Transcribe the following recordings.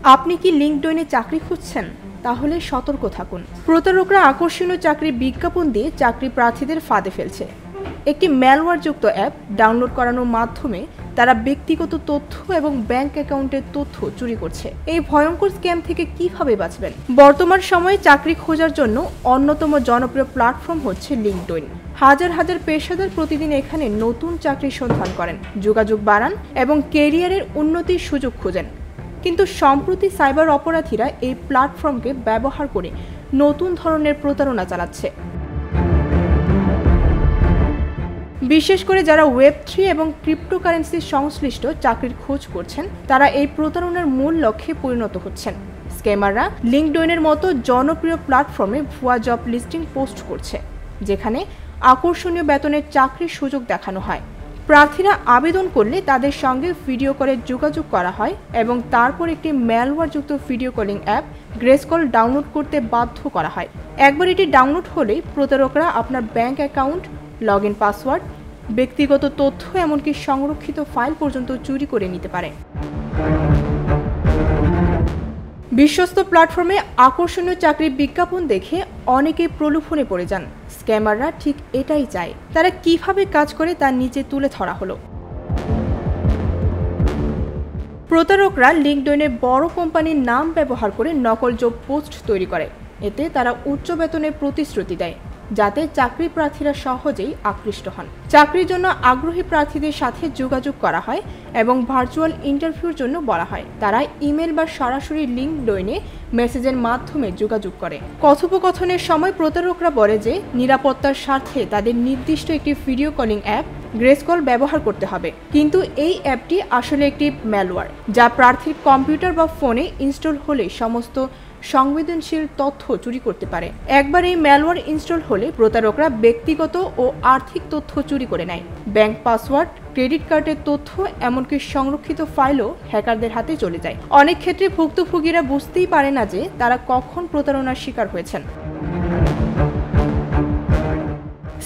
আপনি কি লিঙ্কডইনে চাকরি খুঁজছেন? তাহলে সতর্ক থাকুন। প্রতারকরা আকর্ষণীয় চাকরির বিজ্ঞাপন দিয়ে চাকরি প্রার্থীদের ফাঁদে ফেলছে। একটি ম্যালওয়্যারযুক্ত অ্যাপ ডাউনলোড করানোর মাধ্যমে তারা ব্যক্তিগত তথ্য এবং ব্যাংক অ্যাকাউন্টের তথ্য চুরি করছে। এই ভয়ঙ্কর স্ক্যাম থেকে কিভাবে বাঁচবেন? বর্তমান সময়ে চাকরি খোঁজার জন্য অন্যতম জনপ্রিয় প্ল্যাটফর্ম হচ্ছে লিঙ্কডইন। হাজার হাজার পেশাদার প্রতিদিন এখানে নতুন চাকরির সন্ধান করেন, যোগাযোগ বাড়ান এবং ক্যারিয়ারের উন্নতির সুযোগ খোঁজেন। কিন্তু সম্প্রতি সাইবার অপরাধীরা এই প্ল্যাটফর্মকে ব্যবহার করে নতুন ধরনের প্রতারণা চালাচ্ছে। বিশেষ করে যারা ওয়েব3 এবং ক্রিপ্টোকারেন্সি সংশ্লিষ্ট চাকরির খোঁজ করছেন, তারা এই প্রতারণার মূল লক্ষ্যে পরিণত হচ্ছেন। স্ক্যামাররা লিঙ্কডইনের মতো জনপ্রিয় প্ল্যাটফর্মে ভুয়া জব লিস্টিং পোস্ট করছে, যেখানে আকর্ষণীয় বেতনের চাকরির সুযোগ দেখানো হয়। প্রার্থীরা আবেদন করলে তাদের সঙ্গে ভিডিও কলে যোগাযোগ করা হয় এবং তারপর একটি ম্যালওয়্যারযুক্ত ভিডিও কলিং অ্যাপ গ্রেসকল ডাউনলোড করতে বাধ্য করা হয়। একবার এটি ডাউনলোড হলেই প্রতারকরা আপনার ব্যাংক অ্যাকাউন্ট, লগইন পাসওয়ার্ড, ব্যক্তিগত তথ্য এমনকি সংরক্ষিত ফাইল পর্যন্ত চুরি করে নিতে পারে। বিশ্বস্ত প্ল্যাটফর্মে আকর্ষণীয় চাকরির বিজ্ঞাপন দেখে অনেকেই প্রলোভনে পড়ে যান। স্ক্যামাররা ঠিক এটাই চায়। তারা কিভাবে কাজ করে তা নিচে তুলে ধরা হলো। প্রতারকরা লিঙ্কডইনের বড় কোম্পানির নাম ব্যবহার করে নকল জব পোস্ট তৈরি করে। এতে তারা উচ্চ বেতনের প্রতিশ্রুতি দেয়, যাতে চাকরি প্রার্থীরা সহজেই আকৃষ্ট হন। চাকরির জন্য আগ্রহী প্রার্থীদের সাথে যোগাযোগ করা হয় এবং ভার্চুয়াল ইন্টারভিউর জন্য বলা হয়। তারা ইমেল বা সরাসরি লিঙ্কডইনে মেসেজের মাধ্যমে যোগাযোগ করে। কথোপকথনের সময় প্রতারকরা বলে যে নিরাপত্তার স্বার্থে তাদের নির্দিষ্ট একটি ভিডিও কলিং অ্যাপ গ্রেসকল ব্যবহার করতে হবে, কিন্তু এই অ্যাপটি আসলে একটি ম্যালওয়্যার, যা প্রার্থীর কম্পিউটার বা ফোনে ইনস্টল হলে সমস্ত সংবেদনশীল তথ্য চুরি করতে পারে। একবার এই ম্যালওয়্যার ইনস্টল হলে প্রতারকরা ব্যক্তিগত ও আর্থিক তথ্য চুরি করে নেয়। ব্যাংক পাসওয়ার্ড, ক্রেডিট কার্ডের তথ্য এমনকি সংরক্ষিত ফাইলও হ্যাকারদের হাতে চলে যায়। অনেক ক্ষেত্রে ভুক্তভোগীরা বুঝতেই পারে না যে তারা কখন প্রতারণার শিকার হয়েছেন।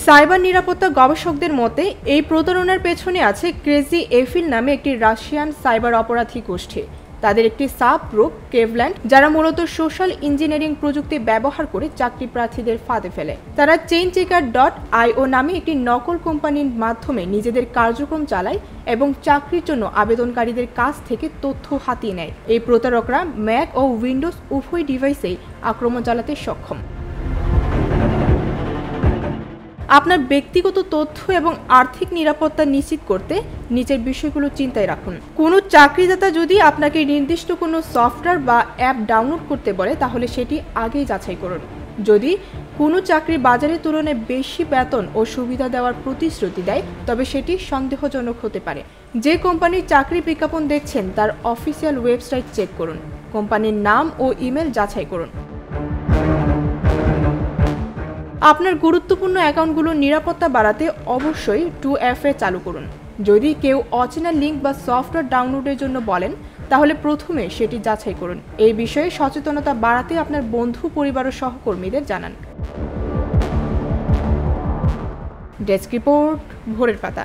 সাইবার নিরাপত্তা গবেষকদের মতে এই প্রতারণার পেছনে আছে ক্রেজি এফিল নামে একটি রাশিয়ান সাইবার অপরাধী গোষ্ঠী। তাদের একটি সাব গ্রুপ কেভল্যান্ড, যারা মূলত সোশ্যাল ইঞ্জিনিয়ারিং প্রযুক্তি ব্যবহার করে চাকরি প্রার্থীদের ফাঁদে ফেলে। তারা চেইনচেকার.io নামে একটি নকল কোম্পানির মাধ্যমে নিজেদের কার্যক্রম চালায় এবং চাকরির জন্য আবেদনকারীদের কাছ থেকে তথ্য হাতিয়ে নেয়। এই প্রতারকরা ম্যাক ও উইন্ডোজ উভয় ডিভাইসেই আক্রমণ চালাতে সক্ষম। আপনার ব্যক্তিগত তথ্য এবং আর্থিক নিরাপত্তা নিশ্চিত করতে নিচের বিষয়গুলো চিন্তায় রাখুন। কোনো চাকরিদাতা যদি আপনাকে নির্দিষ্ট কোনো সফটওয়্যার বা অ্যাপ ডাউনলোড করতে বলে, তাহলে সেটি আগেই যাচাই করুন। যদি কোনো চাকরি বাজারের তুলনায় বেশি বেতন ও সুবিধা দেওয়ার প্রতিশ্রুতি দেয়, তবে সেটি সন্দেহজনক হতে পারে। যে কোম্পানির চাকরি বিজ্ঞাপন দেখছেন তার অফিসিয়াল ওয়েবসাইট চেক করুন। কোম্পানির নাম ও ইমেল যাচাই করুন। আপনার গুরুত্বপূর্ণ অ্যাকাউন্টগুলোর নিরাপত্তা বাড়াতে অবশ্যই 2FA চালু করুন। যদি কেউ অচেনা লিঙ্ক বা সফটওয়্যার ডাউনলোডের জন্য বলেন, তাহলে প্রথমে সেটি যাচাই করুন। এই বিষয়ে সচেতনতা বাড়াতে আপনার বন্ধু, পরিবার ও সহকর্মীদের জানান। ডেস্ক রিপোর্ট, ভোরের পাতা।